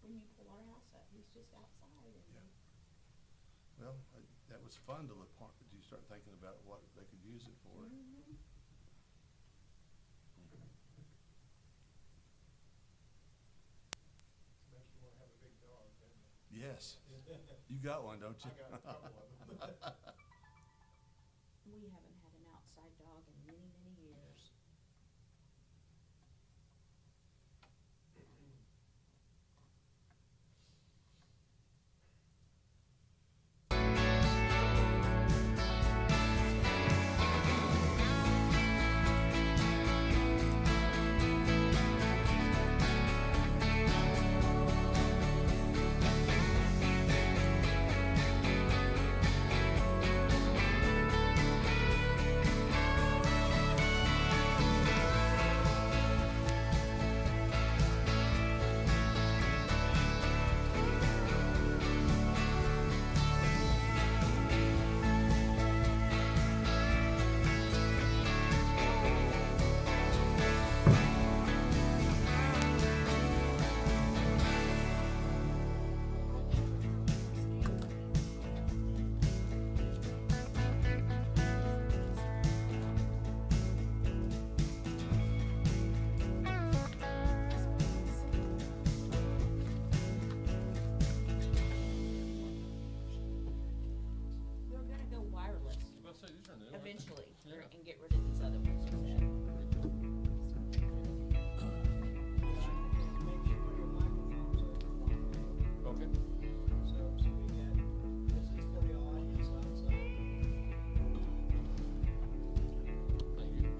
when you pull our house up. He's just outside. And Yeah. Well, that was fun to look, you start thinking about what they could use it for. Mm-hmm. Makes you wanna have a big dog, doesn't it? Yes. You got one, don't you? I got a couple of them. We haven't had an outside dog in many, many years. We're gonna go wireless Let's say these are new. eventually Yeah. and get rid of these other ones. Make sure your microphones are on. Okay. So we get, this is for the audience outside. Thank you.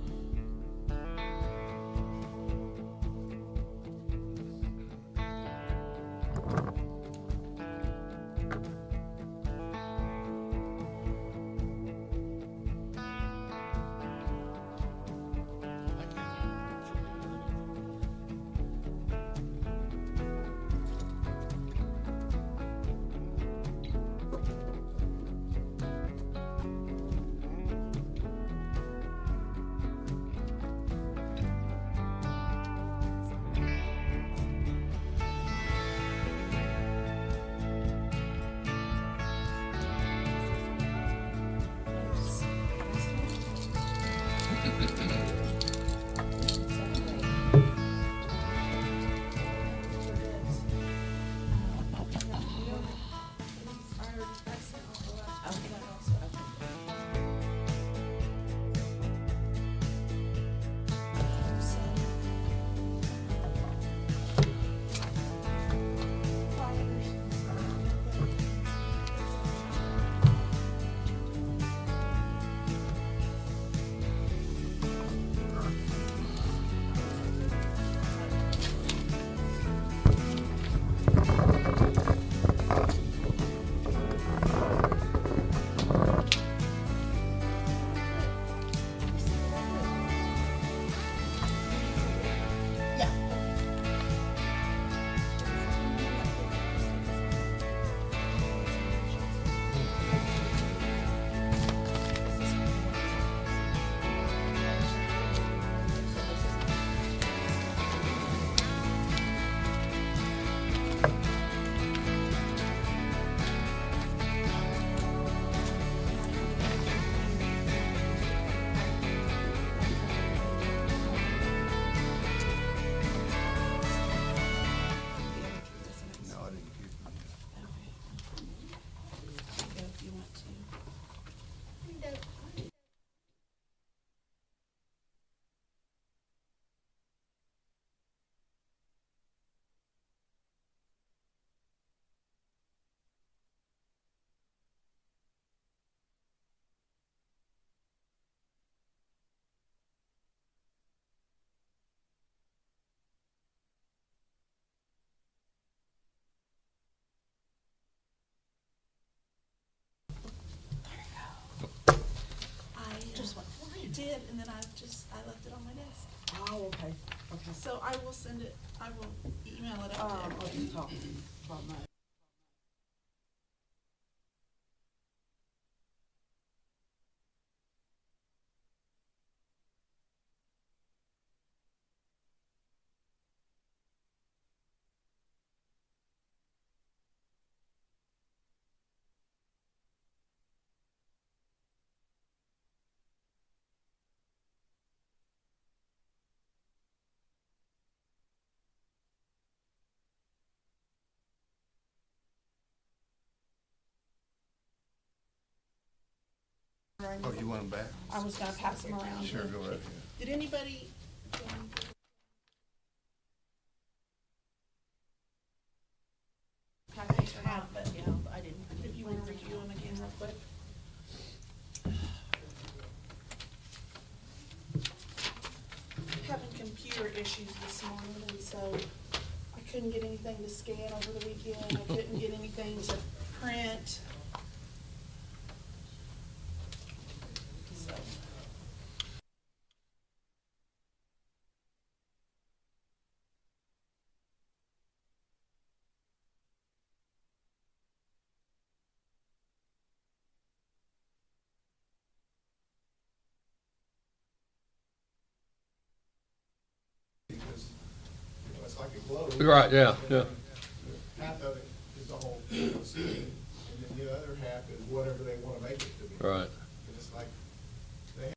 No, I didn't keep them. If you want to. I did, and then I left it on my desk. Oh, okay, okay. So I will send it, I will email it out to I'll everybody. just talk about my are. and Oh, you want them back? I was gonna pass them around. Sure, go right ahead. Did anybody? Have these or not, but Yeah, I didn't. if you wanna review them again real quick. Having computer issues this morning, and so I couldn't get anything to scan over the weekend, I couldn't get anything to print. So. Because, it's like a globe. Right, yeah, yeah. Half of it is the whole scheme, and then the other half is whatever they wanna make it to be. Right. And it's like, they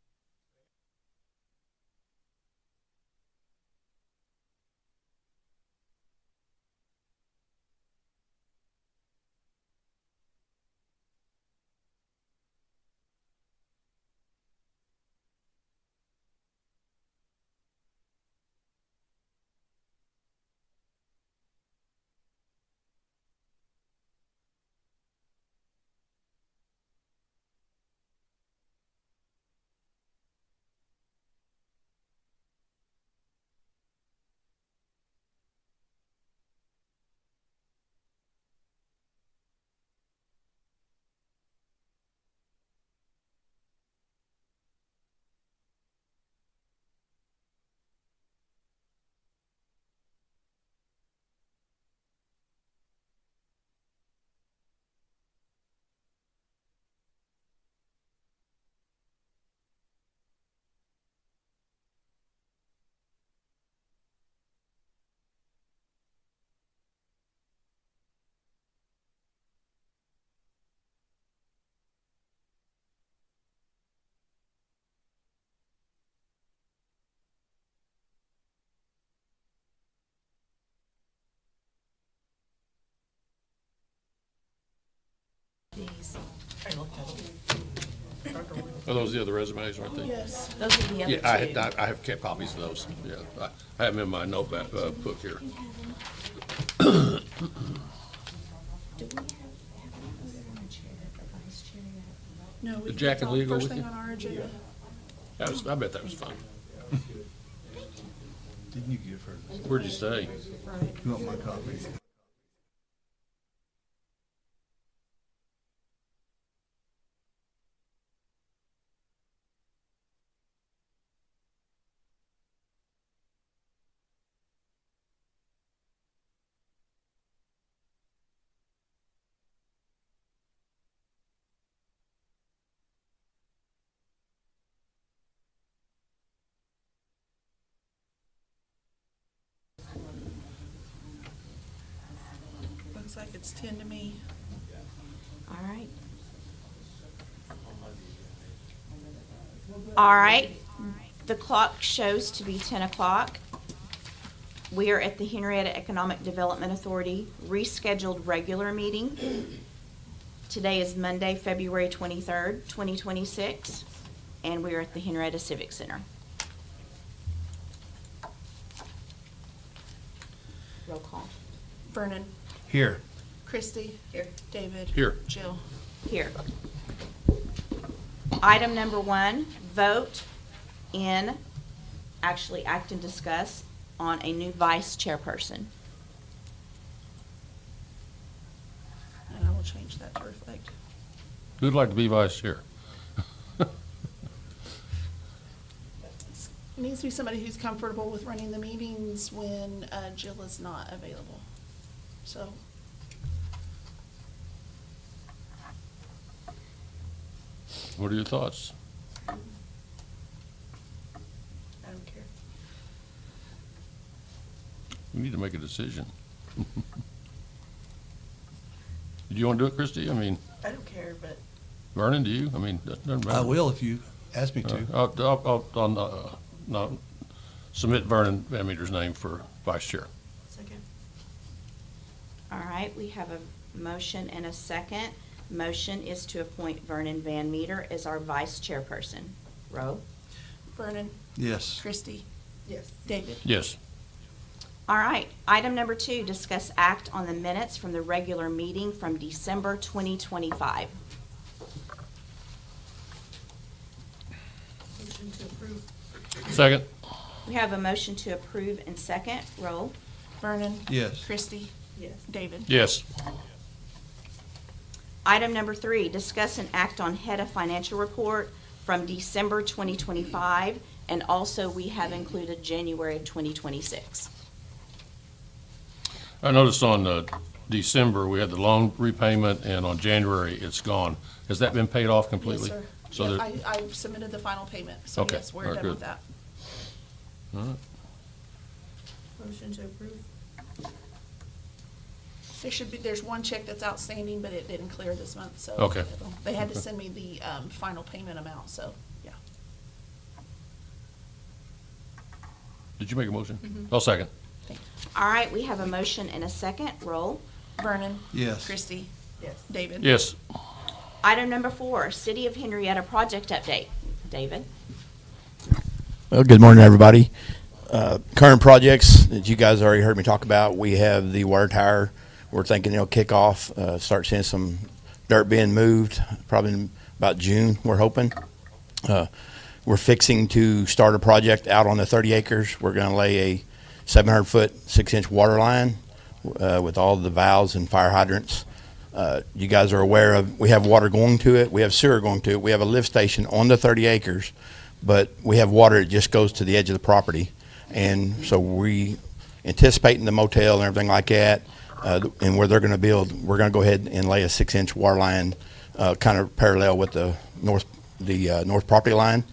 These. I looked at them. Are those the other resumes, aren't they? Yes. Those are the other two. Yeah, I have kept copies of those, yeah. I have them in my notebook, book here. Do we have we voted on a chair, a vice chair yet? No, we. Did Jack it's and all Lee go first with thing you? on our agenda. I bet that was fun. Didn't you give her this? Where'd you stay? Right. You want my copy? Looks like it's 10 to me. All right. All right, the clock shows to be 10 o'clock. We are at the Henryetta Economic Development Authority rescheduled regular meeting. Today is Monday, February 23rd, 2026, and we are at the Henryetta Civic Center. Roll call. Vernon. Here. Christie. Here. David. Here. Jill. Here. Item number 1, vote in, actually act and discuss on a new vice chairperson. And I will change that to reflect. Who'd like to be vice chair? It needs to be somebody who's comfortable with running the meetings when Jill is not available. So, What are your thoughts? I don't care. We need to make a decision. Do you want to do it, Christie? I mean, I don't care, but Vernon, do you? I mean, doesn't matter. I will if you ask me to. I'll submit Vernon Van Meter's name for vice chair. second. All right, we have a motion and a second Motion is to appoint Vernon Van Meter as our vice chairperson. Roll. Vernon, Yes. Christie, Yes. David. Yes. All right, item number 2, discuss act on the minutes from the regular meeting from December 2025. Motion to approve. Second? We have a motion to approve and second. Roll. Vernon. Yes. Christie, Yes. David. Yes. Item number 3, discuss and act on HEDA financial report from December 2025, and also we have included January of 2026. I noticed on December, we had the loan repayment, and on January, it's gone. Has that been paid off completely? Yes, sir. So Yeah, there- I submitted the final payment, so Okay, yes, we're all right, done with good. that. All right. Motion to approve. There's one check that's outstanding, but it didn't clear this month, so. Okay. They had to Okay. send me the, final payment amount, so, yeah. Did you make a motion? Mhm. I'll second. Thank you. All right, we have a motion and a second. Roll. Vernon. Yes. Christie, Yes. David. Yes. Item number 4, City of Henryetta project update. David? Well, good morning, everybody. Current projects that you guys already heard me talk about, we have the water tower. We're thinking it'll kick off, start seeing some dirt being moved, probably in about June, we're hoping. We're fixing to start a project out on the 30 acres. We're going to lay a 700-foot, 6-inch water line with all the valves and fire hydrants. You guys are aware of, we have water going to it, we have sewer going to it, we have a lift station on the 30 acres, but we have water that just goes to the edge of the property. And so we anticipating the motel and everything like that, and where they're going to build, we're going to go ahead and lay a 6-inch water line, kind of parallel with the north property line.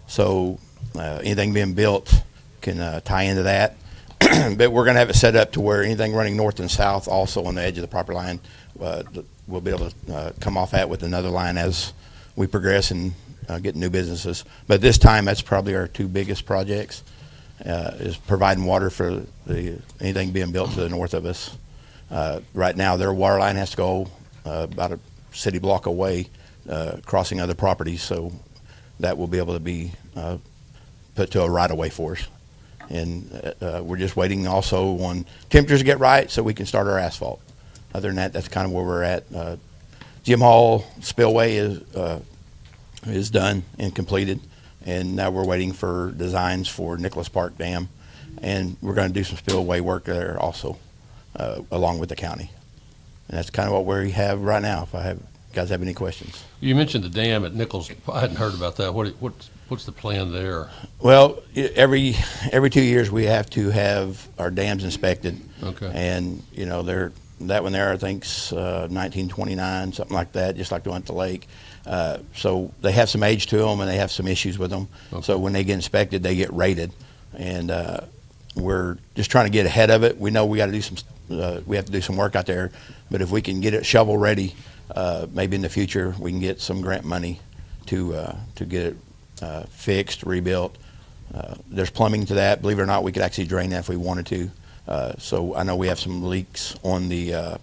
So anything being built can tie into that. But we're going to have it set up to where anything running north and south, also on the edge of the property line, we'll be able to come off that with another line as we progress and get new businesses. But this time, that's probably our 2 biggest projects, is providing water for anything being built to the north of us. Right now, their water line has to go about a city block away, crossing other properties, so that will be able to be put to a right-of-way for us. And we're just waiting also on temperatures to get right so we can start our asphalt. Other than that, that's kind of where we're at. Jim Hall spillway is done and completed, and now we're waiting for designs for Nicholas Park Dam, and we're going to do some spillway work there also, along with the county. And that's kind of what we have right now. If you guys have any questions. You mentioned the dam at Nichols. I hadn't heard about that. What's the plan there? Well, every 2 years we have to have our dams inspected. Okay. And, you know, that one there, I think's 1929, something like that, just like the one at the lake. So they have some age to them, and they have some issues with them. Okay. So when they get inspected, they get rated. And we're just trying to get ahead of it. We know we got to do we have to do some work out there. But if we can get it shovel ready, maybe in the future we can get some grant money to get it fixed, rebuilt. There's plumbing to that. Believe it or not, we could actually drain that if we wanted to. So I know we have some leaks on the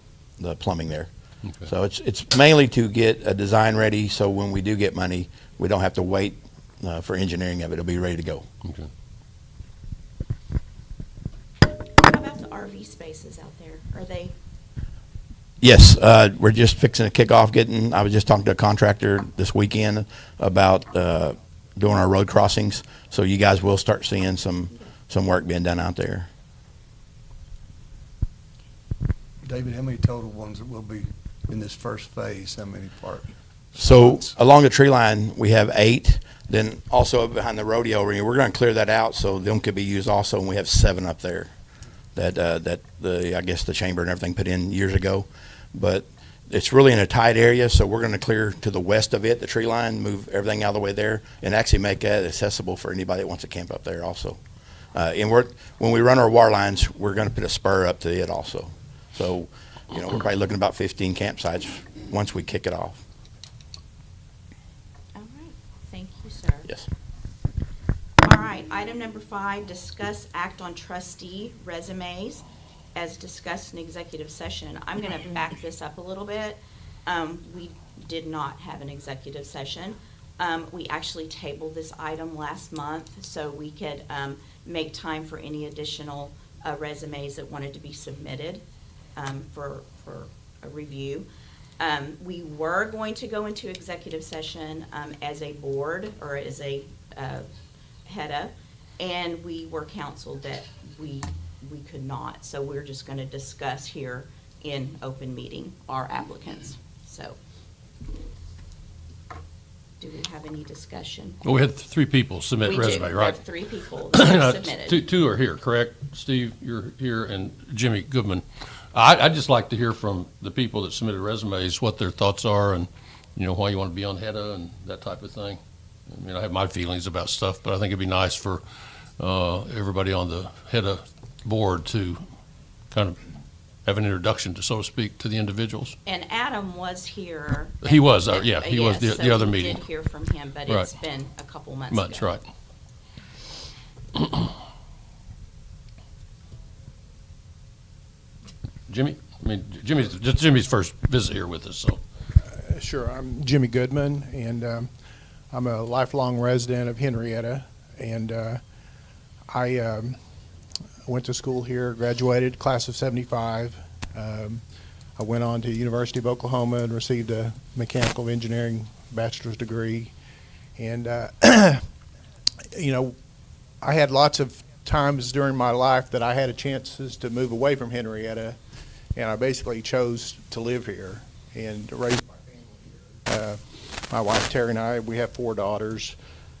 plumbing there. Okay. So it's mainly to get a design ready, so when we do get money, we don't have to wait for engineering of it. It'll be ready to go. Okay. How about the RV spaces out there? Are they, Yes, we're just fixing to kick off I was just talking to a contractor this weekend about doing our road crossings, so you guys will start seeing some work being done out there. David, how many total ones will be in this first phase? How many park? So along the tree line, we have 8. Then also behind the rodeo ring, we're going to clear that out so them could be used also, and we have 7 up there that I guess the chamber and everything put in years ago. But it's really in a tight area, so we're going to clear to the west of it, the tree line, move everything out of the way there, and actually make that accessible for anybody that wants to camp up there also. And when we run our water lines, we're going to put a spur up to it also. So, you know, we're probably looking at about 15 campsites once we kick it off. all right, thank you, sir. Yes. All right, item number 5, discuss act on trustee resumes as discussed in executive session. I'm going to back this up a little bit. We did not have an executive session. We actually tabled this item last month so we could make time for any additional resumes that wanted to be submitted for a review. We were going to go into executive session as a board or as a HEDA, and we were counseled that we could not. So we're just going to discuss here in open meeting our applicants. So, do we have any discussion? Well, we had 3 people submit We do. resume, We right? have 3 people that have submitted. Two are here, correct? Steve, you're here, and Jimmy Goodman. I'd just like to hear from the people that submitted resumes, what their thoughts are, and, why you want to be on HEDA and that type of thing. I mean, I have my feelings about stuff, but I think it'd be nice for everybody on the HEDA board to kind of have an introduction, to so to speak, to the individuals. And Adam was here. He was, yeah, he was Yes, the other so we meeting. did hear from him, but it's Right. been a couple months ago. Much, right. Jimmy? I mean, Jimmy's first visit here with us, so. Sure, I'm Jimmy Goodman, and I'm a lifelong resident of Henryetta, and I went to school here, graduated, class of '75. I went on to University of Oklahoma and received a mechanical engineering bachelor's degree. And, I had lots of times during my life that I had a chances to move away from Henryetta, and I basically chose to live here and to raise my family here. My wife Terry and I, we have 4 daughters.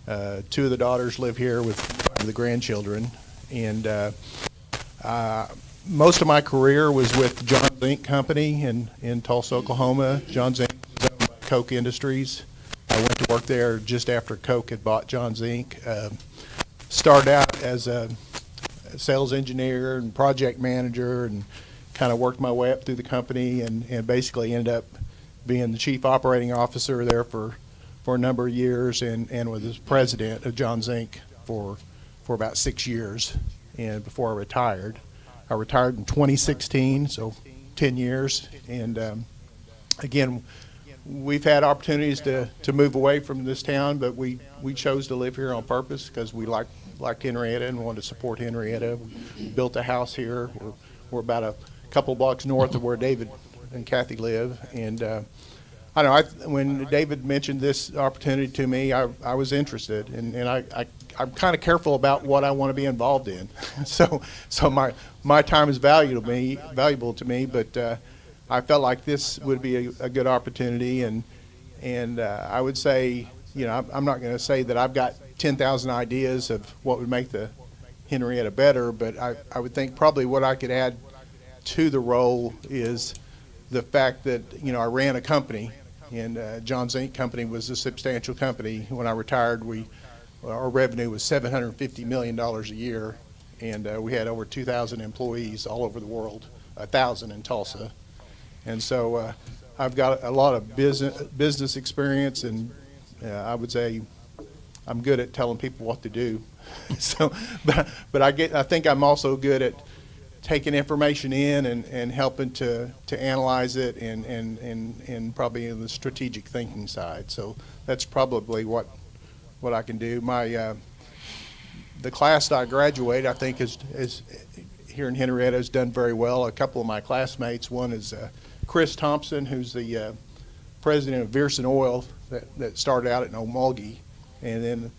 2 of the daughters live here with the grandchildren, and most of my career was with John Zink Company in Tulsa, Oklahoma. John Zink was owned by Koch Industries. I went to work there just after Koch had bought John Zink. Started out as a sales engineer and project manager, and kind of worked my way up through the company, and basically ended up being the chief operating officer there for a number of years, and was president of John Zink for about 6 years, and before I retired. I retired in 2016, so 10 years. And again, we've had opportunities to move away from this town, but we chose to live here on purpose because we liked Henryetta and wanted to support Henryetta. We built a house here. We're about a couple blocks north of where David and Kathy live. And I don't know, when David mentioned this opportunity to me, I was interested, and I'm kind of careful about what I want to be involved in. so my time is valuable to me, but I felt like this would be a good opportunity, and I would say, I'm not going to say that I've got 10,000 ideas of what would make the Henryetta better, but I would think probably what I could add to the role is the fact that, I ran a company, and John Zink Company was a substantial company. When I retired, our revenue was $750 million a year, and we had over 2,000 employees all over the world, 1,000 in Tulsa. And so I've got a lot of business experience, and I would say I'm good at telling people what to do. So, but I think I'm also good at taking information in and helping to analyze it and probably in the strategic thinking side. So that's probably what I can do. The class that I graduated, I think, is here in Henryetta has done very well. A couple of my classmates, one is Chris Thompson, who's the president of Veerson Oil that started out at Omulgee, and then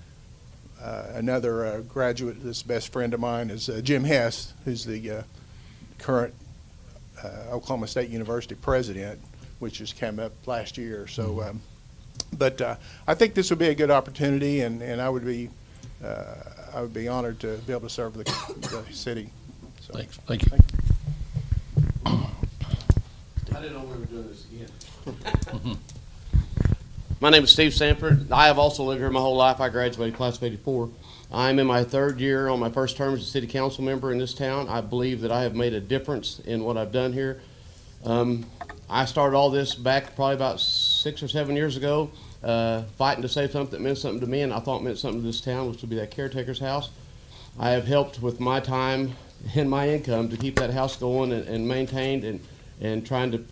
another graduate, this best friend of mine, is Jim Hess, who's the current Oklahoma State University president, which has come up last year. So, but I think this would be a good opportunity, and I would be honored to be able to serve the city. So, Thanks. Thank you. I didn't know we were doing this again. My name is Steve Sanford. I have also lived here my whole life. I graduated class of '84. I'm in my 3rd year on my first term as a city council member in this town. I believe that I have made a difference in what I've done here. I started all this back probably about 6 or 7 years ago, fighting to save something that meant something to me, and I thought meant something to this town, which would be that caretaker's house. I have helped with my time and my income to keep that house going and maintained and trying to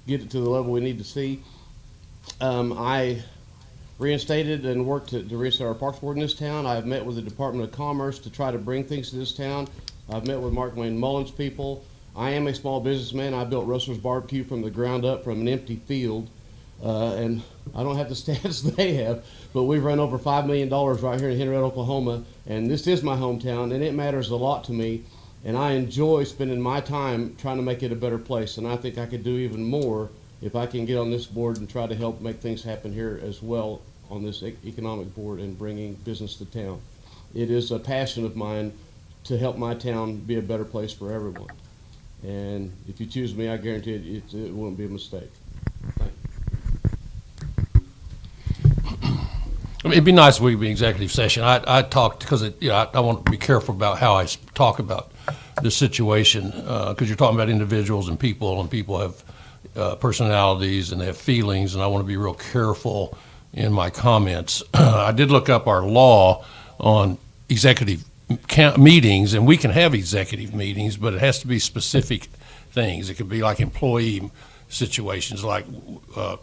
get it to the level we need to see. I reinstated and worked to reinstate our parks board in this town. I've met with the Department of Commerce to try to bring things to this town. I've met with Mark Wayne Mullins people. I am a small businessman. I built Rustler's Barbecue from the ground up from an empty field. And I don't have the stats they have, but we've run over $5 million right here in Henryetta, Oklahoma. And this is my hometown, and it matters a lot to me. And I enjoy spending my time trying to make it a better place. And I think I could do even more if I can get on this board and try to help make things happen here as well on this economic board and bringing business to town. It is a passion of mine to help my town be a better place for everyone. And if you choose me, I guarantee it won't be a mistake. Thank you. I mean, it'd be nice if we could be in executive session. I talked, because I want to be careful about how I talk about this situation, because you're talking about individuals and people have personalities and they have feelings, and I want to be real careful in my comments. I did look up our law on executive meetings, and we can have executive meetings, but it has to be specific things. It could be like employee situations, like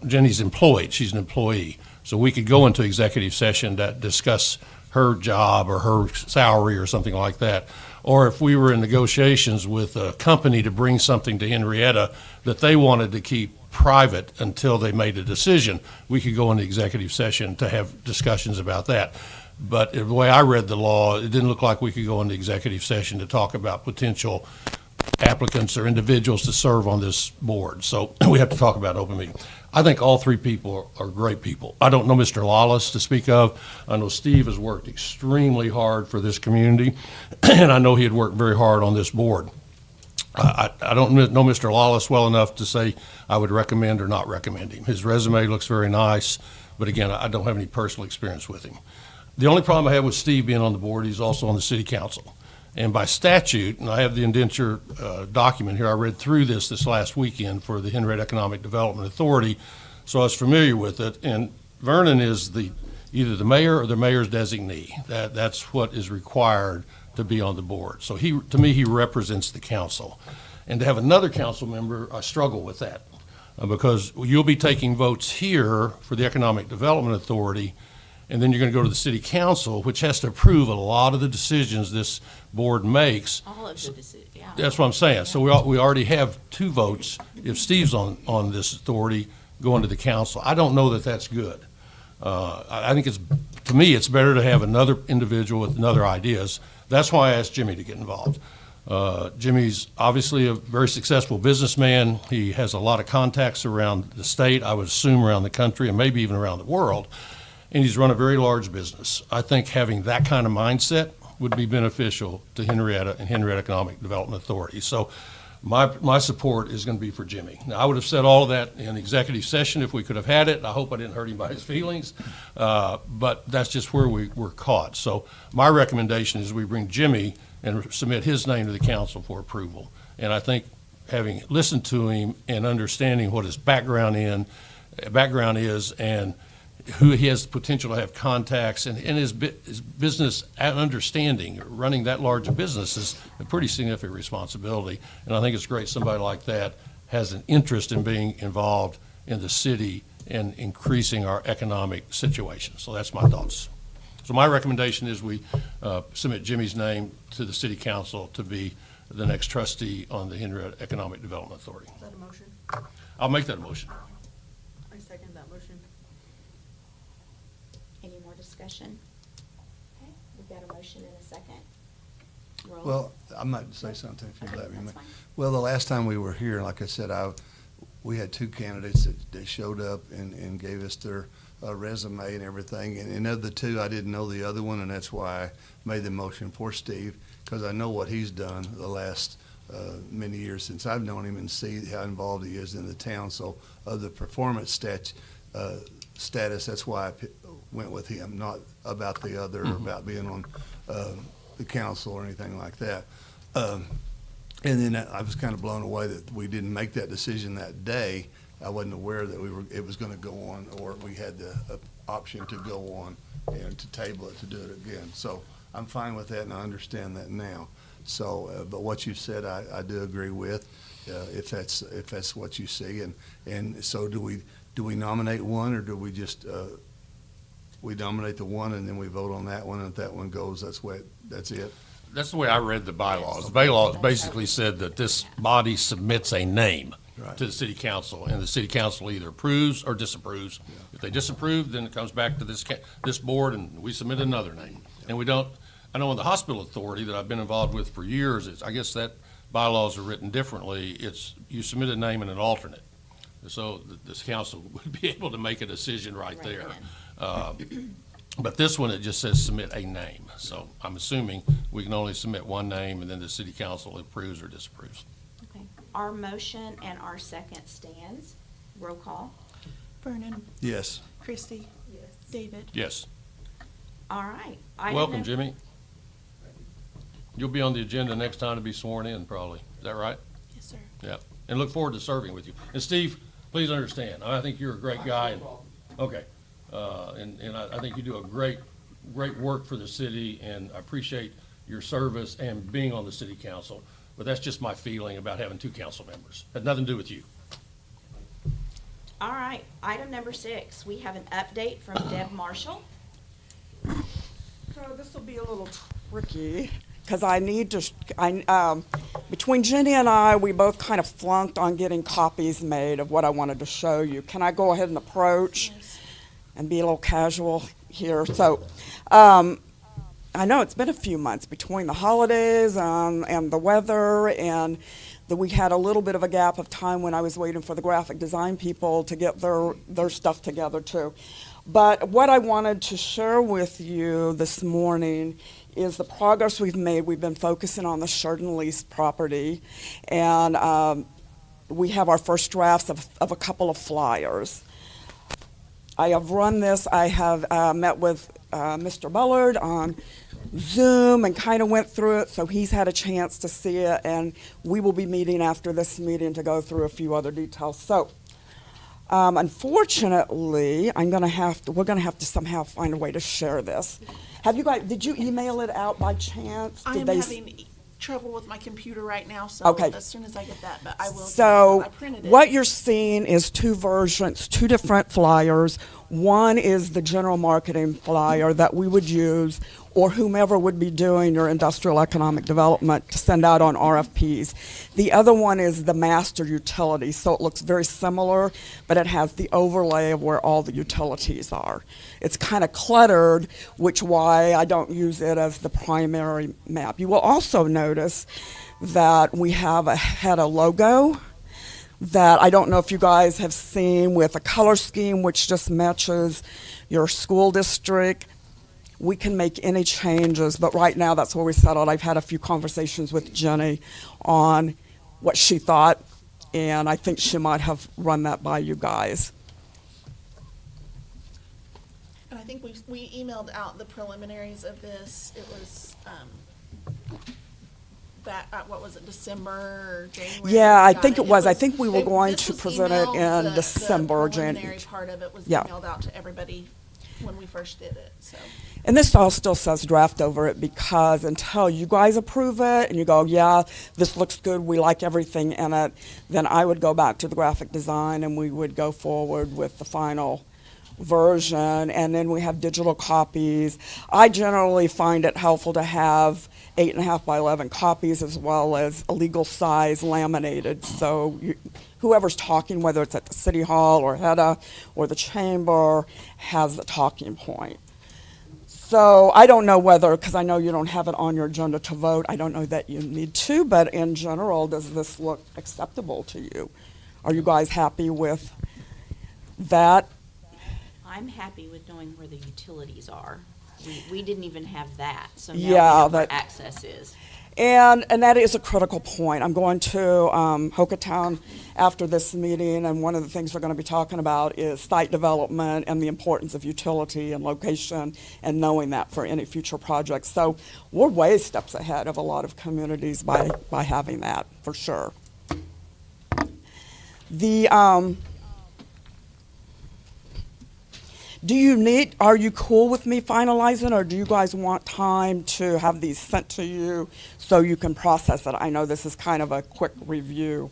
Jenny's employed, she's an employee. So we could go into executive session to discuss her job or her salary or something like that. Or if we were in negotiations with a company to bring something to Henryetta that they wanted to keep private until they made a decision, we could go into executive session to have discussions about that. But the way I read the law, it didn't look like we could go into executive session to talk about potential applicants or individuals to serve on this board. So we have to talk about open meeting. I think all three people are great people. I don't know Mr. Lawless to speak of. I know Steve has worked extremely hard for this community, and I know he had worked very hard on this board. I don't know Mr. Lawless well enough to say I would recommend or not recommend him. His resume looks very nice, but again, I don't have any personal experience with him. The only problem I have with Steve being on the board, he's also on the city council. And by statute, and I have the indenture document here, I read through this last weekend for the Henryetta Economic Development Authority, so I was familiar with it. And Vernon is either the mayor or the mayor's designee. That's what is required to be on the board. So to me, he represents the council. And to have another council member, I struggle with that because you'll be taking votes here for the Economic Development Authority, and then you're going to go to the city council, which has to approve a lot of the decisions this board makes. All of the decisions, yeah. That's what I'm saying. So we already have two votes if Steve's on this authority going to the council. I don't know that that's good. I think to me, it's better to have another individual with other ideas. That's why I asked Jimmy to get involved. Jimmy's obviously a very successful businessman. He has a lot of contacts around the state, I would assume around the country, and maybe even around the world. And he's run a very large business. I think having that kind of mindset would be beneficial to Henryetta and Henryetta Economic Development Authority. So my support is going to be for Jimmy. Now, I would have said all of that in executive session if we could have had it. I hope I didn't hurt him by his feelings, but that's just where we were caught. So my recommendation is we bring Jimmy and submit his name to the council for approval. And I think having listened to him and understanding what his background is and who he has the potential to have contacts and his business understanding, running that large a business is a pretty significant responsibility. And I think it's great somebody like that has an interest in being involved in the city and increasing our economic situation. So that's my thoughts. So my recommendation is we submit Jimmy's name to the city council to be the next trustee on the Henryetta Economic Development Authority. Is that a motion? I'll make that motion. I second that motion. Any more discussion? Okay, we've got a motion and a second. Roll. Well, I might say something if you Okay, let me. that's fine. Well, the last time we were here, like I said, we had two candidates that showed up and gave us their resume and everything. And of the two, I didn't know the other one, and that's why I made the motion for Steve, because I know what he's done the last many years since I've known him and see how involved he is in the town. So of the performance status, that's why I went with him, not about the other, or about being on the council or anything like that. And then I was kind of blown away that we didn't make that decision that day. I wasn't aware that it was going to go on, or we had the option to go on and to table it, to do it again. So I'm fine with that, and I understand that now. So, but what you said, I do agree with, if that's what you see. And so do we nominate one, or do we just, we nominate the one and then we vote on that one, and if that one goes, that's it? That's the way I read the bylaws. The bylaws basically said that this body submits a name Right. to the city council, and the city council either approves or disapproves. If they disapprove, then it comes back to this board, and we submit another name. And we don't, I know in the hospital authority that I've been involved with for years, I guess that bylaws are written differently. It's, you submit a name and an alternate. So this council would be able to make a decision right there. But this one, it just says submit a name. So I'm assuming we can only submit one name, and then the city council approves or disapproves. Okay. Our motion and our second stands. Roll call. Vernon, Yes. Christie. Yes. David. Yes. All right. Item Welcome, num- Jimmy. You'll be on the agenda next time to be sworn in, probably. Is that right? Yes, sir. Yeah. And look forward to serving with you. And Steve, please understand, I think you're a great guy. And okay. And I think you do a great work for the city, and I appreciate your service and being on the city council. But that's just my feeling about having two council members. Had nothing to do with you. All right. Item number 6, we have an update from Deb Marshall. So this will be a little tricky, because I need to, between Jenny and I, we both kind of flunked on getting copies made of what I wanted to show you. Can I go ahead and approach and be a little casual here? So, I know it's been a few months between the holidays and the weather, and that we had a little bit of a gap of time when I was waiting for the graphic design people to get their stuff together too. But what I wanted to share with you this morning is the progress we've made. We've been focusing on the shared and leased property, and we have our first drafts of a couple of flyers. I have run this. I have met with Mr. Bullard on Zoom and kind of went through it, so he's had a chance to see it, and we will be meeting after this meeting to go through a few other details. So, unfortunately, we're gonna have to somehow find a way to share this. Have you guys? Did you email it out by chance? I Did am they having trouble with my computer right now, so Okay. as soon as I get that, but I will. So I printed it. what you're seeing is two versions, two different flyers. One is the general marketing flyer that we would use, or whomever would be doing your industrial economic development to send out on RFPs. The other one is the master utility, so it looks very similar, but it has the overlay of where all the utilities are. It's kind of cluttered, which why I don't use it as the primary map. You will also notice that we had a logo that I don't know if you guys have seen, with a color scheme which just matches your school district. We can make any changes, but right now that's where we settled. I've had a few conversations with Jenny on what she thought, and I think she might have run that by you guys. And I think we emailed out the preliminaries of this. It was, what was it, December or January? Yeah, I Got think it was. I was- think we were they- going this to was present it emailed, in December or The preliminary January. part of it was Yeah. emailed out to everybody when we first did it, so. And this all still says draft over it, because until you guys approve it and you go, yeah, this looks good, we like everything in it, then I would go back to the graphic design and we would go forward with the final version. And then we have digital copies. I generally find it helpful to have 8.5 by 11 copies, as well as a legal size laminated. So whoever's talking, whether it's at the city hall or HEDA or the chamber, has the talking point. So I don't know whether, because I know you don't have it on your agenda to vote, I don't know that you need to, but in general, does this look acceptable to you? Are you guys happy with that? I'm happy with knowing where the utilities are. We didn't even have that, so now we Yeah, know where that- access is. And that is a critical point. I'm going to Hockatown after this meeting, and one of the things we're going to be talking about is site development and the importance of utility and location, and knowing that for any future projects. So we're way steps ahead of a lot of communities by having that, for sure. Are you cool with me finalizing, or do you guys want time to have these sent to you so you can process it? I know this is kind of a quick review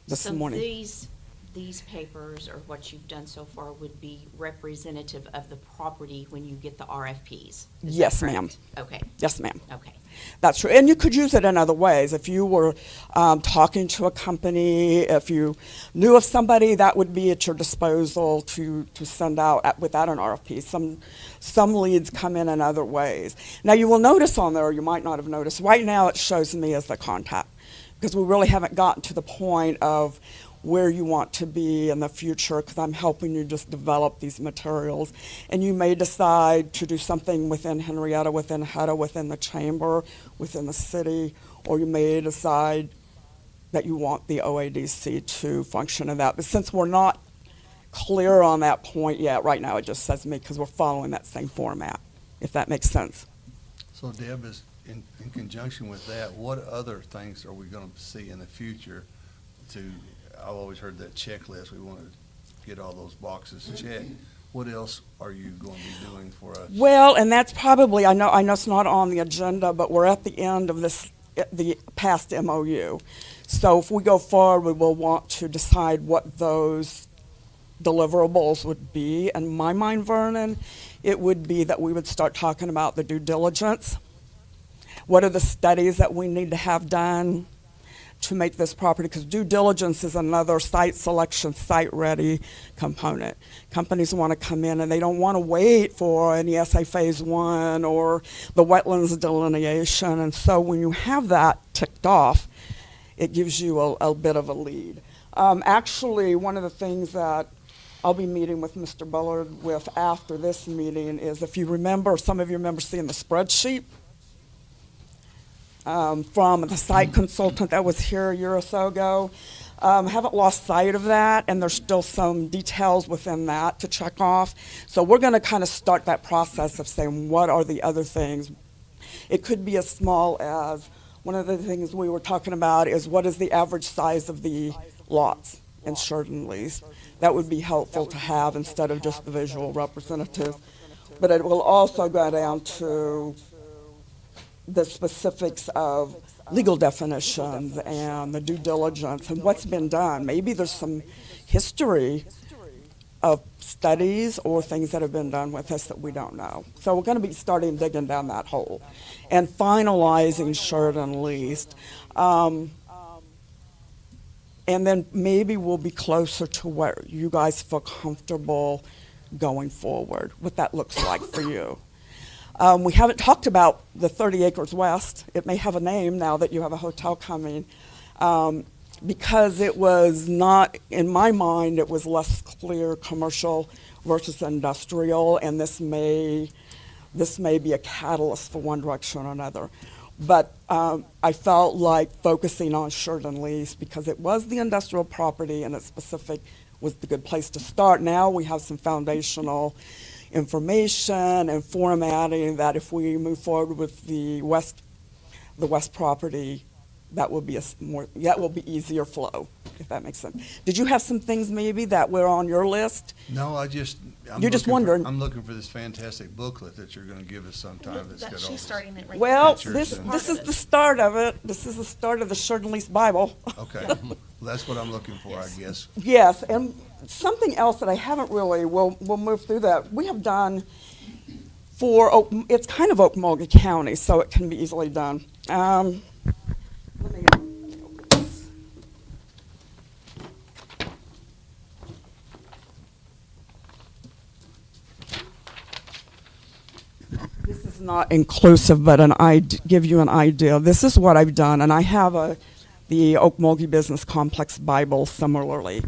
this morning. So these papers, or what you've done so far, would be representative of the property when you get the RFPs? Is that Yes, correct? ma'am. Okay, Yes, ma'am. okay. That's true. And you could use it in other ways. If you were talking to a company, if you knew of somebody, that would be at your disposal to send out without an RFP. Some leads come in other ways. Now, you will notice on there, or you might not have noticed, right now it shows me as the contact, because we really haven't gotten to the point of where you want to be in the future, because I'm helping you just develop these materials. And you may decide to do something within Henryetta, within Hedda, within the chamber, within the city, or you may decide that you want the OADC to function in that. But since we're not clear on that point yet, right now it just says me, because we're following that same format, if that makes sense. So Deb, is in conjunction with that, what other things are we gonna see in the future I've always heard that checklist, we want to get all those boxes checked. What else are you going to be doing for us? Well, and that's probably, I know it's not on the agenda, but we're at the end of the past MOU. So if we go forward, we will want to decide what those deliverables would be. In my mind, Vernon, it would be that we would start talking about the due diligence. What are the studies that we need to have done to make this property? Because due diligence is another site selection, site-ready component. Companies want to come in and they don't want to wait for an ESA Phase 1 or the wetlands delineation. And so when you have that ticked off, it gives you a bit of a lead. Actually, one of the things that I'll be meeting with Mr. Bullard with after this meeting is, if you remember, some of you remember seeing the spreadsheet from the site consultant that was here a year or so ago. Haven't lost sight of that, and there's still some details within that to check off. So we're going to kind of start that process of saying, what are the other things? It could be as small as, one of the things we were talking about is, what is the average size of the lots insured and leased? That would be helpful to have instead of just the visual representative. But it will also go down to the specifics of legal definitions and the due diligence and what's been done. Maybe there's some history of studies or things that have been done with us that we don't know. So we're going to be starting digging down that hole and finalizing shared and leased. And then maybe we'll be closer to where you guys feel comfortable going forward, what that looks like for you. We haven't talked about the 30 acres west. It may have a name now that you have a hotel coming, because it was not, in my mind, it was less clear commercial versus industrial, and this may be a catalyst for one direction or another. But I felt like focusing on shared and lease, because it was the industrial property and its specific, was the good place to start. Now we have some foundational information and formatting that if we move forward with the west property, that will be easier flow, if that makes sense. Did you have some things maybe that were on your list? No, You're just wondering. I'm looking for this fantastic booklet that you're going to give us sometime that's got all She's this. starting it right Well, Pictures this and- is the start of it. This is the start of the Shared and Leased Bible. Okay, well, that's what I'm looking for, I guess. Yes, and something else that I haven't really, we'll move through that. We have done it's kind of Okmulgee County, so it can be easily done. Let me open this. This is not inclusive, but give you an idea. This is what I've done, and I have the Okmulgee Business Complex Bible similarly.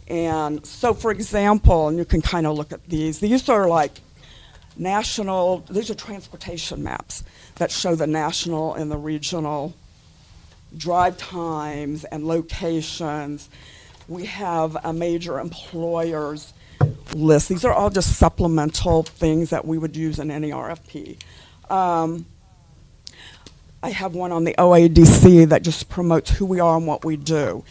And so, for example, and you can kind of look at these are like these are transportation maps that show the national and the regional drive times and locations. We have a major employers list. These are all just supplemental things that we would use in any RFP. I have one on the OADC that just promotes who we are and what we do.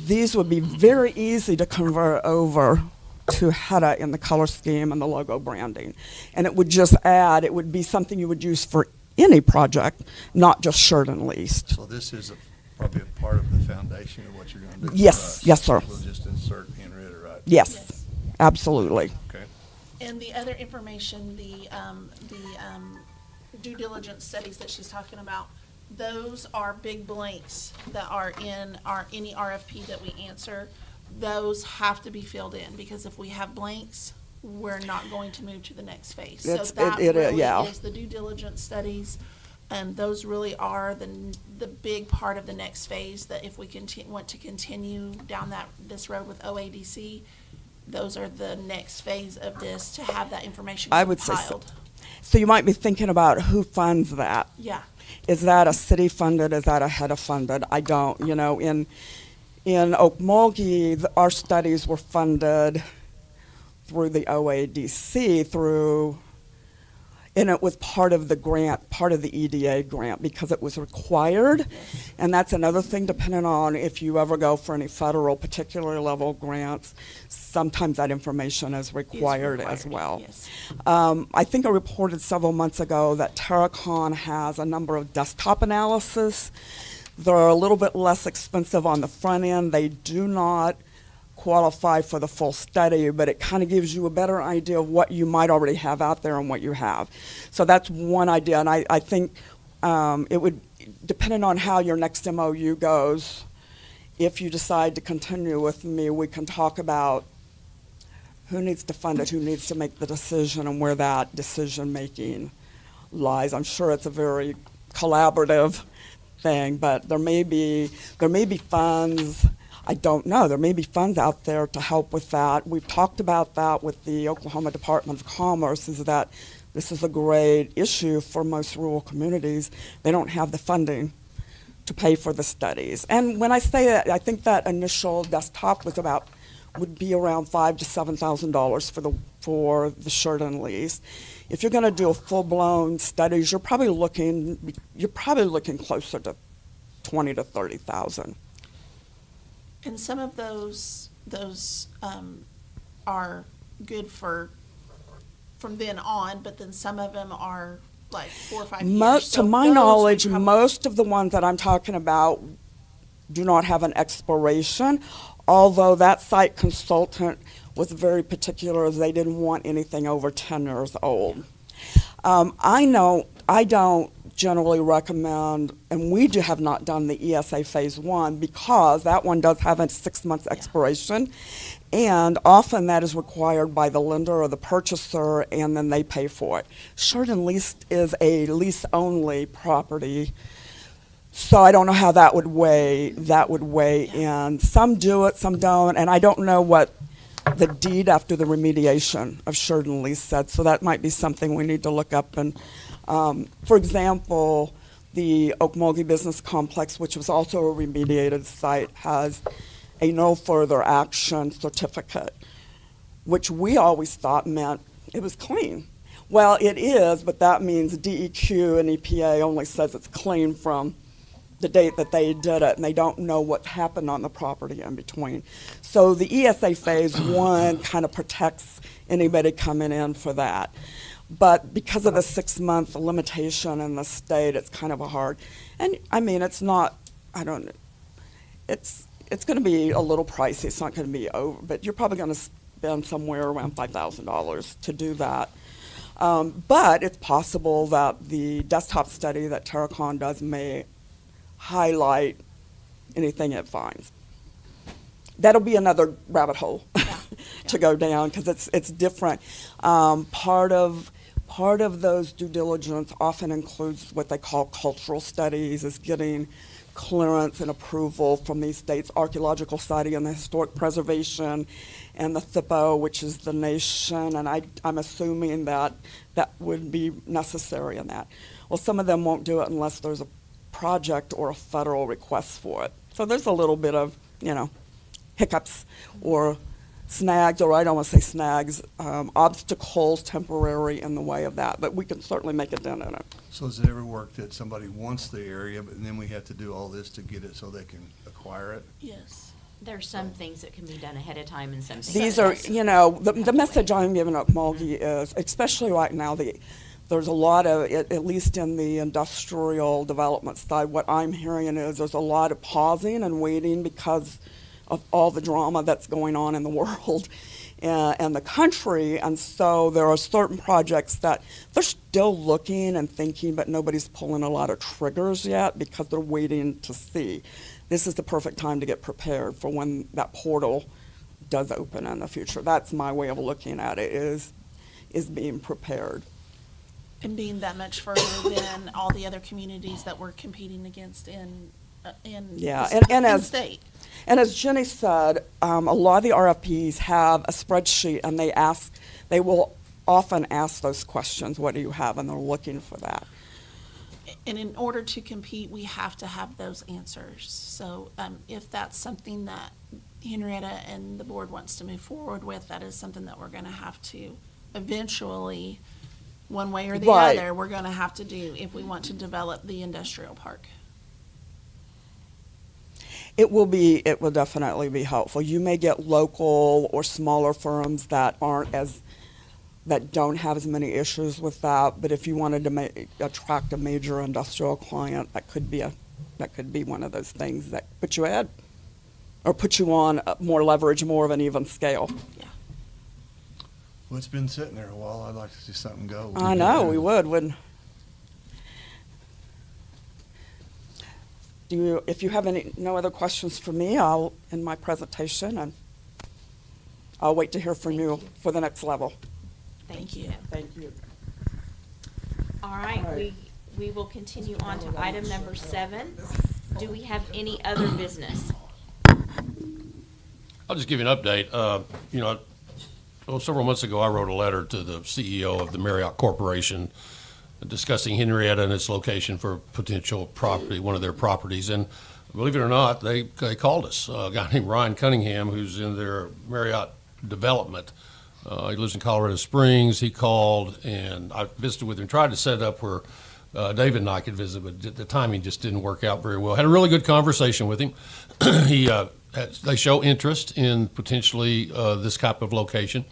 These would be very easy to convert over to Henryetta in the color scheme and the logo branding. And it would just add, it would be something you would use for any project, not just shirt and leased. So this is probably a part of the foundation of what you're gonna do for Yes, us. yes, sir. We'll just insert Henryetta, right? Yes, absolutely. Okay. And the other information, the due diligence studies that she's talking about, those are big blanks that are in any RFP that we answer. Those have to be filled in, because if we have blanks, we're not going to move to the next phase. So that really is the due diligence studies, and those really are the big part of the next phase, that if we want to continue down this road with OADC, those are the next phase of this, to have that information I would say so. compiled. So you might be thinking about who funds that. Yeah. Is that a city funded? Is that a HEDA funded? I don't, in Okmulgee, our studies were funded through the OADC and it was part of the grant, part of the EDA grant, because it was required. And that's another thing, depending on if you ever go for any federal particular level grants, sometimes that information is required as well. Yes. I think I reported several months ago that Terracon has a number of desktop analysis. They're a little bit less expensive on the front end. They do not qualify for the full study, but it kind of gives you a better idea of what you might already have out there and what you have. So that's one idea, and I think it would, depending on how your next MOU goes, if you decide to continue with me, we can talk about who needs to fund it, who needs to make the decision, and where that decision-making lies. I'm sure it's a very collaborative thing, but there may be funds. I don't know. There may be funds out there to help with that. We've talked about that with the Oklahoma Department of Commerce, is that this is a great issue for most rural communities. They don't have the funding to pay for the studies. And when I say that, I think that initial desktop would be around $5,000 to $7,000 for the shirt and lease. If you're going to do a full-blown studies, you're probably looking closer to $20,000 to $30,000. And some of those are good from then on, but then some of them are like 4 or 5 years. To my knowledge, most of the ones that I'm talking about do not have an expiration, although that site consultant was very particular, as they didn't want anything over 10 years old. I don't generally recommend, and we have not done the ESA Phase 1 because that one does have a 6-month expiration, and often that is required by the lender or the purchaser, and then they pay for it. Shirt and lease is a lease-only property, so I don't know how that would weigh in. Some do it, some don't, and I don't know what the deed after the remediation of shirt and lease said, so that might be something we need to look up. And for example, the Okmulgee Business Complex, which was also a remediated site, has a no further action certificate, which we always thought meant it was clean. Well, it is, but that means DEQ and EPA only says it's clean from the date that they did it, and they don't know what happened on the property in between. So the ESA Phase 1 kind of protects anybody coming in for that. But because of the 6-month limitation in the state, it's kind of a hard, and I mean, it's not, it's going to be a little pricey. It's not going to be over, but you're probably going to spend somewhere around $5,000 to do that. But it's possible that the desktop study that Terracon does may highlight anything it finds. That'll be another rabbit hole to go down, because it's different. Part of those due diligence often includes what they call cultural studies, is getting clearance and approval from these states, Archaeological Society and the Historic Preservation, and the THPO, which is the nation, and I'm assuming that would be necessary in that. Well, some of them won't do it unless there's a project or a federal request for it. So there's a little bit of, hiccups or snags, or I don't want to say snags, obstacles temporary in the way of that, but we can certainly make a dent in it. So has it ever worked that somebody wants the area, but then we have to do all this to get it so they can acquire it? Yes. There's some things that can be done ahead of time and some things. These that are, yes. you know, the message I'm giving up, Mulgi, is, especially right now, there's a lot of, at least in the industrial development side, what I'm hearing is there's a lot of pausing and waiting because of all the drama that's going on in the world and the country. And so there are certain projects that they're still looking and thinking, but nobody's pulling a lot of triggers yet because they're waiting to see. This is the perfect time to get prepared for when that portal does open in the future. That's my way of looking at it, is being prepared. And being that much further than all the other communities that we're competing against in Yeah, the and in as- state. And as Jenny said, a lot of the RFPs have a spreadsheet, and they will often ask those questions, what do you have, and they're looking for that. And in order to compete, we have to have those answers. So if that's something that Henrietta and the board wants to move forward with, that is something that we're going to have to eventually, one way or the Right. other, we're going to have to do if we want to develop the industrial park. It will definitely be helpful. You may get local or smaller firms that don't have as many issues with that, but if you wanted to attract a major industrial client, that could be one of those things that put you ahead or put you on more leverage, more of an even scale. Well, it's been sitting there a while. I'd like to see something go. I know, we would, wouldn't. If you have no other questions for me, I'll end my presentation, and I'll wait to hear from you for the next level. Thank you. Thank you. All right, we will continue on to item number 7. Do we have any other business? I'll just give you an update. Several months ago, I wrote a letter to the CEO of the Marriott Corporation discussing Henryetta and its location for potential property, one of their properties. And believe it or not, they called us. A guy named Ryan Cunningham, who's in their Marriott development. He lives in Colorado Springs. He called, and I visited with him, tried to set it up where David and I could visit, but the timing just didn't work out very well. Had a really good conversation with him. They show interest in potentially this type of location.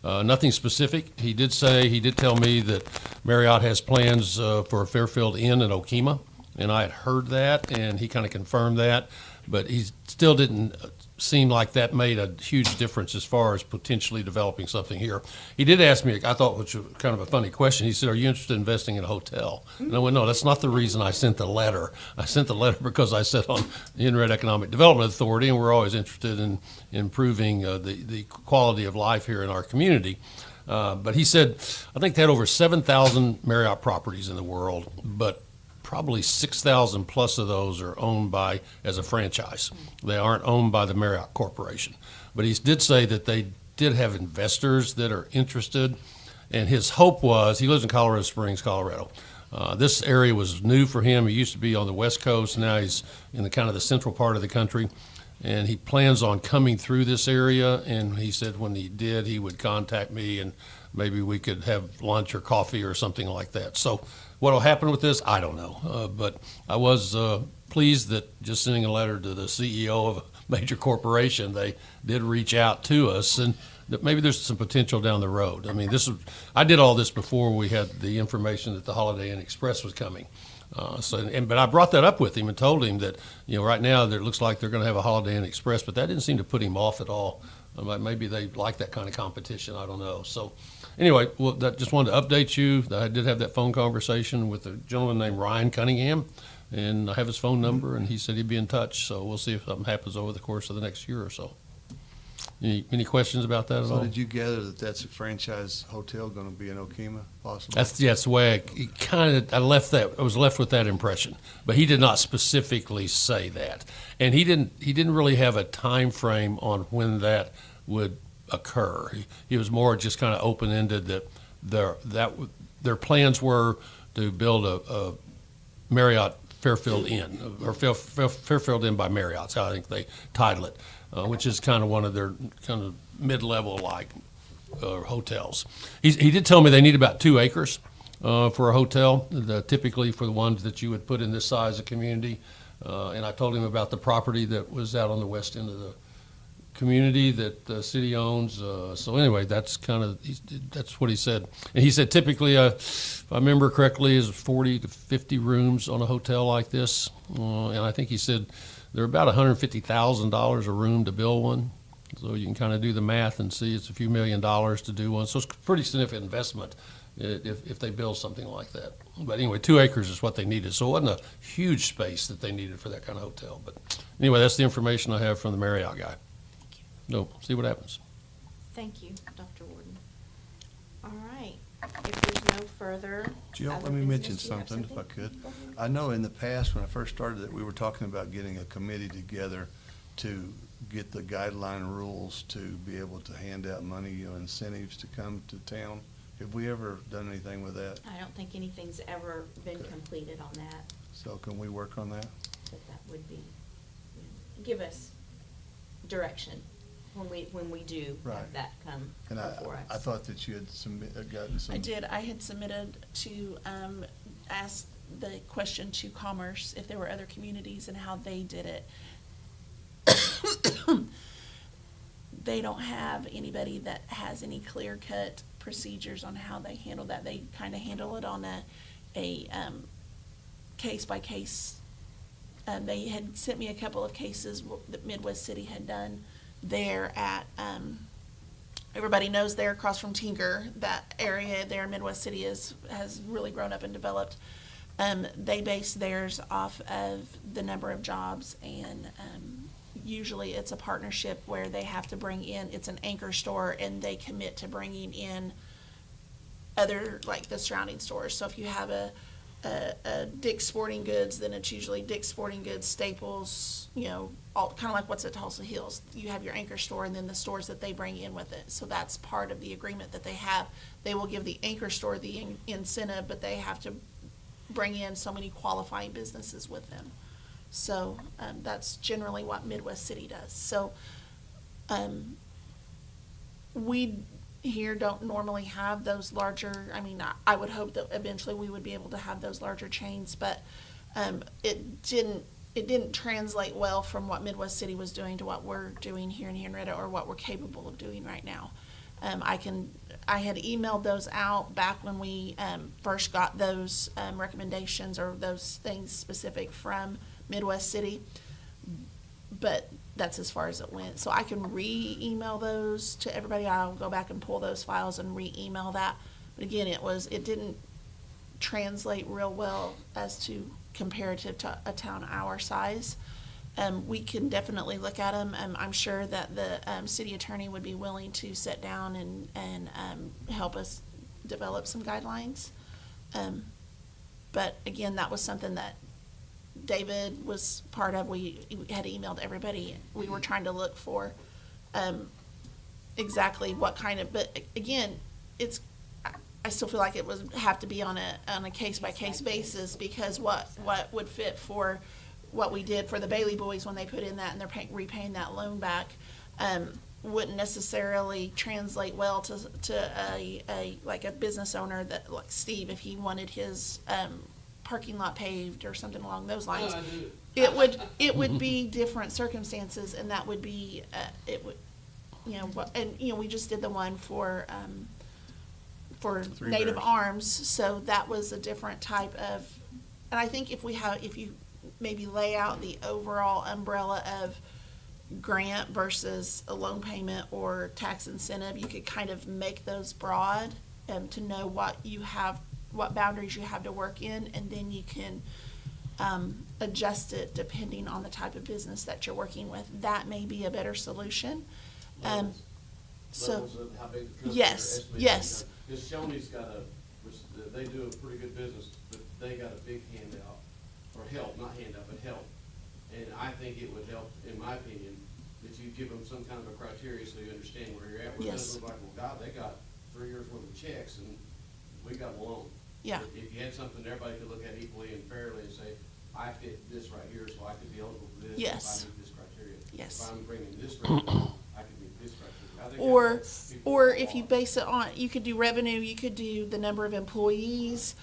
Nothing specific. He did tell me that Marriott has plans for a Fairfield Inn in Okemah, and I had heard that, and he kind of confirmed that, but he still didn't seem like that made a huge difference as far as potentially developing something here. He did ask me, I thought, which was kind of a funny question. He said, "Are you interested in investing in a hotel?" And I went, "No, that's not the reason I sent the letter. I sent the letter because I sit on the Henryetta Economic Development Authority, and we're always interested in improving the quality of life here in our community." But he said, I think they had over 7,000 Marriott properties in the world, but probably 6,000 plus of those are owned as a franchise. They aren't owned by the Marriott Corporation. But he did say that they did have investors that are interested, and his hope was, he lives in Colorado Springs, Colorado. This area was new for him. He used to be on the West Coast. Now he's in the kind of the central part of the country, and he plans on coming through this area. And he said when he did, he would contact me, and maybe we could have lunch or coffee or something like that. So what will happen with this, I don't know. But I was pleased that just sending a letter to the CEO of a major corporation, they did reach out to us, and that maybe there's some potential down the road. I mean, I did all this before we had the information that the Holiday Inn Express was coming. But I brought that up with him and told him that, right now it looks like they're going to have a Holiday Inn Express, but that didn't seem to put him off at all. Maybe they like that kind of competition. I don't know. So anyway, just wanted to update you. I did have that phone conversation with a gentleman named Ryan Cunningham, and I have his phone number, and he said he'd be in touch. So we'll see if something happens over the course of the next year or so. Any questions about that at all? So did you gather that that's a franchise hotel going to be in Okemah, possibly? That's the way I was left with that impression, but he did not specifically say that, and he didn't really have a time frame on when that would occur. He was more just kind of open ended that their plans were to build a Marriott Fairfield Inn, or Fairfield Inn by Marriott. That's how I think they title it, which is kind of one of their kind of mid-level like hotels. He did tell me they need about 2 acres for a hotel, typically for the ones that you would put in this size of community. And I told him about the property that was out on the west end of community that the city owns. So anyway, that's that's what he said. And he said typically, if I remember correctly, is 40 to 50 rooms on a hotel like this. And I think he said they're about $150,000 a room to build one. So you can kind of do the math and see it's a few $1 million to do one. So it's a pretty significant investment if they build something like that. But anyway, 2 acres is what they needed. So it wasn't a huge space that they needed for that kind of hotel. But anyway, that's the information I have from the Marriott guy. No, see what happens. Thank you, Dr. Warden. All right, if there's no further. Jill, other let me mention business, you have something, if I could. Go ahead. I know in the past, when I first started it, we were talking about getting a committee together to get the guideline rules to be able to hand out money, incentives to come to town. Have we ever done anything with that? I don't think anything's ever been Okay. completed on that, So can we work on that? but that would be, give us direction when we do have Right. that come And before us. I thought that you had gotten some. I did. I had submitted to ask the question to Commerce if there were other communities and how they did it. They don't have anybody that has any clear-cut procedures on how they handle that. They kind of handle it on a case-by-case. They had sent me a couple of cases that Midwest City had done there at, everybody knows there across from Tinker, that area there in Midwest City has really grown up and developed. They base theirs off of the number of jobs, and usually it's a partnership where they have to bring in, it's an anchor store, and they commit to bringing in other, like the surrounding stores. So if you have a Dick's Sporting Goods, then it's usually Dick's Sporting Goods, Staples, all kind of like what's at Tulsa Hills. You have your anchor store and then the stores that they bring in with it. So that's part of the agreement that they have. They will give the anchor store the incentive, but they have to bring in so many qualifying businesses with them. So that's generally what Midwest City does. So we here don't normally have those larger, I would hope that eventually we would be able to have those larger chains, but it didn't translate well from what Midwest City was doing to what we're doing here in Henryetta, or what we're capable of doing right now. I had emailed those out back when we first got those recommendations or those things specific from Midwest City, but that's as far as it went. So I can re-email those to everybody. I'll go back and pull those files and re-email that. But again, it didn't translate real well as to comparative to a town our size. We can definitely look at them. I'm sure that the city attorney would be willing to sit down and help us develop some guidelines. But again, that was something that David was part of. We had emailed everybody. We were trying to look for exactly what kind of, but again, I still feel like it would have to be on a case-by-case basis, because what would fit for what we did for the Bailey Boys when they put in that and they're repaying that loan back wouldn't necessarily translate well to a business owner that, like Steve, if he wanted his parking lot paved or something along those lines. It would be different circumstances, and that would be we just did the one for Three Native Bears. Arms, so that was a different type of, and I think if you maybe lay out the overall umbrella of grant versus a loan payment or tax incentive, you could kind of make those broad to know what boundaries you have to work in, and then you can adjust it depending on the type of business that you're working with. That may be a better solution. So, Levels of how big the company yes, are estimated yes. Because Shoney's got they do a pretty good business, but they got a big handout, or help, not handout, but help. And I think it would help, in my opinion, that you give them some kind of a criteria so you understand where you're at. Where it Yes. doesn't look like, well, God, they got 3 years worth of checks and we got them alone. Yeah. If you had something everybody could look at equally and fairly and say, I fit this right here, so I could be eligible for this. Yes. If I meet this criteria. Yes. If I'm bringing this revenue, I could meet this criteria. I think that Or helps people if you along. base it on, you could do revenue, you could do the number of employees.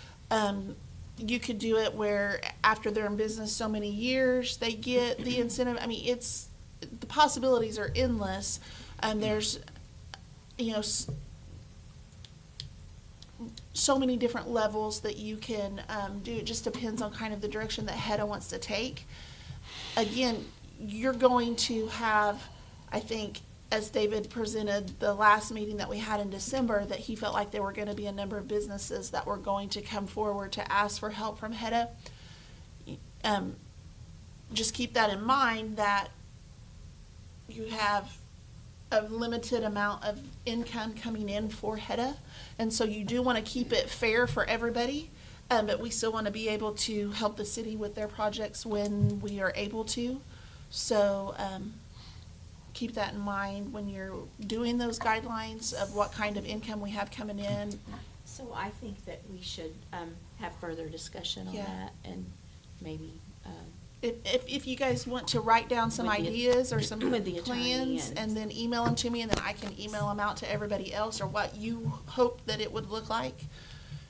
You could do it where after they're in business so many years, they get the incentive. the possibilities are endless. There's, so many different levels that you can do. It just depends on kind of the direction that HEDA wants to take. Again, you're going to have, I think, as David presented the last meeting that we had in December, that he felt like there were going to be a number of businesses that were going to come forward to ask for help from HEDA. Just keep that in mind, that you have a limited amount of income coming in for HEDA, and so you do want to keep it fair for everybody, but we still want to be able to help the city with their projects when we are able to. So keep that in mind when you're doing those guidelines of what kind of income we have coming in. So I think that we should have further discussion on Yeah. that, and maybe If you guys want to write down some With the- ideas or some with the attorney plans, and then email them to me, and then I can email them out to everybody else, or what you hope that it would look like.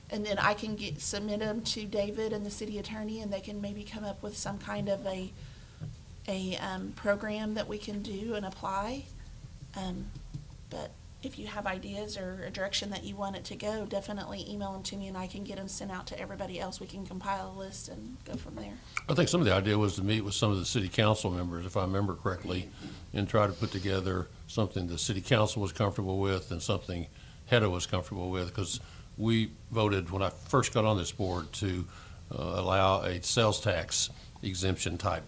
And then I can submit them to David and the city attorney, and they can maybe come up with some kind of a program that we can do and apply. But if you have ideas or a direction that you want it to go, definitely email them to me, and I can get them sent out to everybody else. We can compile a list and go from there. I think some of the idea was to meet with some of the city council members, if I remember correctly, and try to put together something the city council was comfortable with and something HEDA was comfortable with, because we voted, when I first got on this board, to allow a sales tax exemption type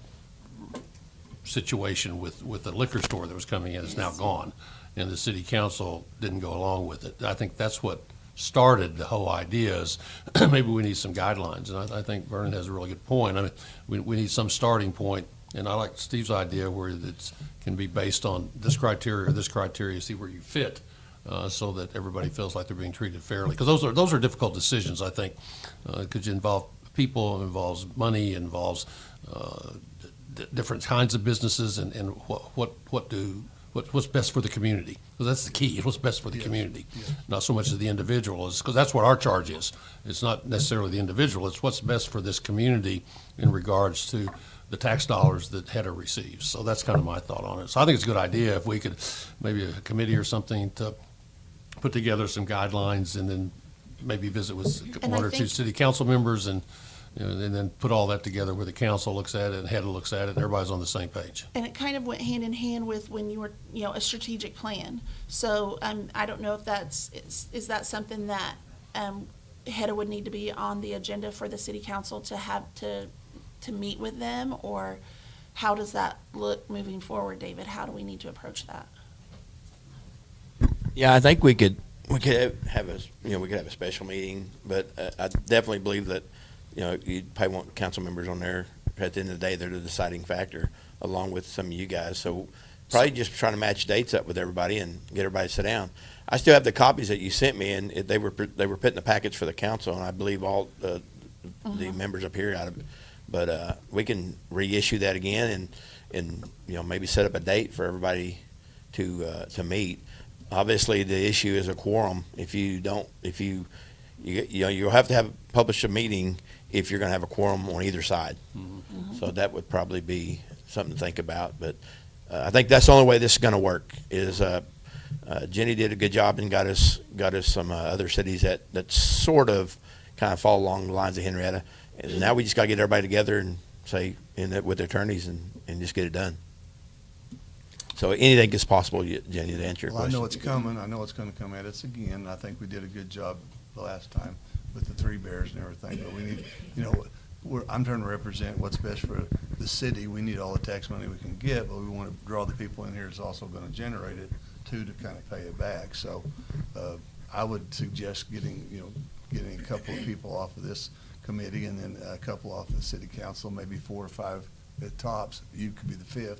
situation with the liquor store that was coming in. It's now gone, and the city council didn't go along with it. I think that's what started the whole idea, is maybe we need some guidelines, and I think Vernon has a really good point. I mean, we need some starting point, and I like Steve's idea where it can be based on this criteria or this criteria, see where you fit, so that everybody feels like they're being treated fairly. Because those are difficult decisions, I think, because you involve people, it involves money, it involves different kinds of businesses, and what's best for the community. Because that's the key, what's best for the community. Not so much as the individual, because that's what our charge is. It's not necessarily the individual, it's what's best for this community in regards to the tax dollars that HEDA receives. So that's kind of my thought on it. So I think it's a good idea if we could, maybe a committee or something, to put together some guidelines, and then maybe visit with And one I or two think- city council members, and and then put all that together where the council looks at it and HEDA looks at it, and everybody's on the same page. And it kind of went hand in hand with when you were, a strategic plan. So I don't know if is that something that HEDA would need to be on the agenda for the city council to have to meet with them, or how does that look moving forward, David? How do we need to approach that? Yeah, I think we could have a special meeting, but I definitely believe that, you'd probably want council members on there. At the end of the day, they're the deciding factor, along with some of you guys. So probably just trying to match dates up with everybody and get everybody to sit down. I still have the copies that you sent me, and they were put in the package for the council, and I believe all the members up here out of it. But we can reissue that again, and maybe set up a date for everybody to meet. Obviously, the issue is a quorum. You'll have to publish a meeting if you're going to have a quorum on either side. So that would probably be something to think about. But I think that's the only way this is going to work. Is Jenny did a good job and got us some other cities that sort of kind of fall along the lines of Henryetta. And now we just got to get everybody together and say with the attorneys and just get it done. So anything is possible, Jenny, to answer your Well, I question. know it's coming. I know it's going to come at us again. I think we did a good job the last time with the Three Bears and everything. But we need, I'm trying to represent what's best for the city. We need all the tax money we can get, but we want to draw the people in here that's also going to generate it too, to kind of pay it back. So I would suggest getting a couple of people off of this committee, and then a couple off of the city council, maybe 4 or 5 at tops. You could be the 5th.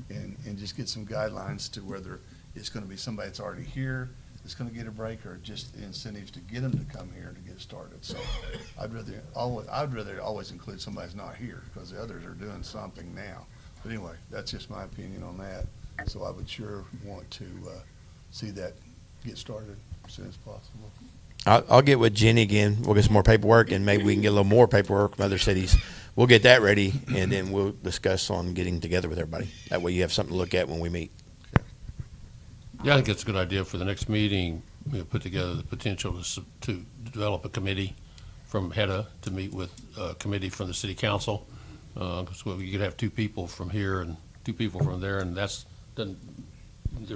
And just get some guidelines to whether it's going to be somebody that's already here that's going to get a break, or just incentives to get them to come here to get started. So I'd rather always include somebody that's not here, because the others are doing something now. But anyway, that's just my opinion on that. So I would sure want to see that get started as soon as possible. I'll get with Jenny again. We'll get some more paperwork, and maybe we can get a little more paperwork from other cities. We'll get that ready, and then we'll discuss on getting together with everybody. That way you have something to look at when we meet. Yeah, I think it's a good idea for the next meeting, put together the potential to develop a committee from HEDA to meet with a committee from the city council. Because we could have 2 people from here and 2 people from there, and there's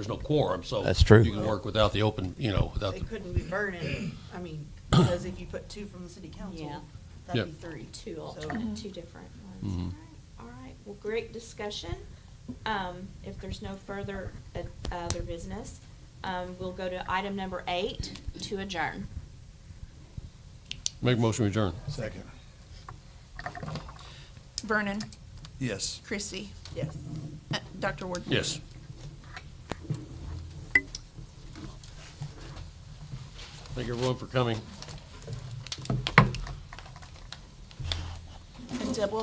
no quorum, so. That's true. You can work without the open, without They the, couldn't be burning, I mean, because if you put 2 from the city council, Yeah. that'd be 3. Two So- alternate, two different ones. All right, well, great discussion. If there's no further other business, we'll go to item number 8, to adjourn. make a motion to adjourn. Second. Vernon, Yes. Chrissy, Yes. Dr. Ward. Yes. Thank everyone for coming. And Deb will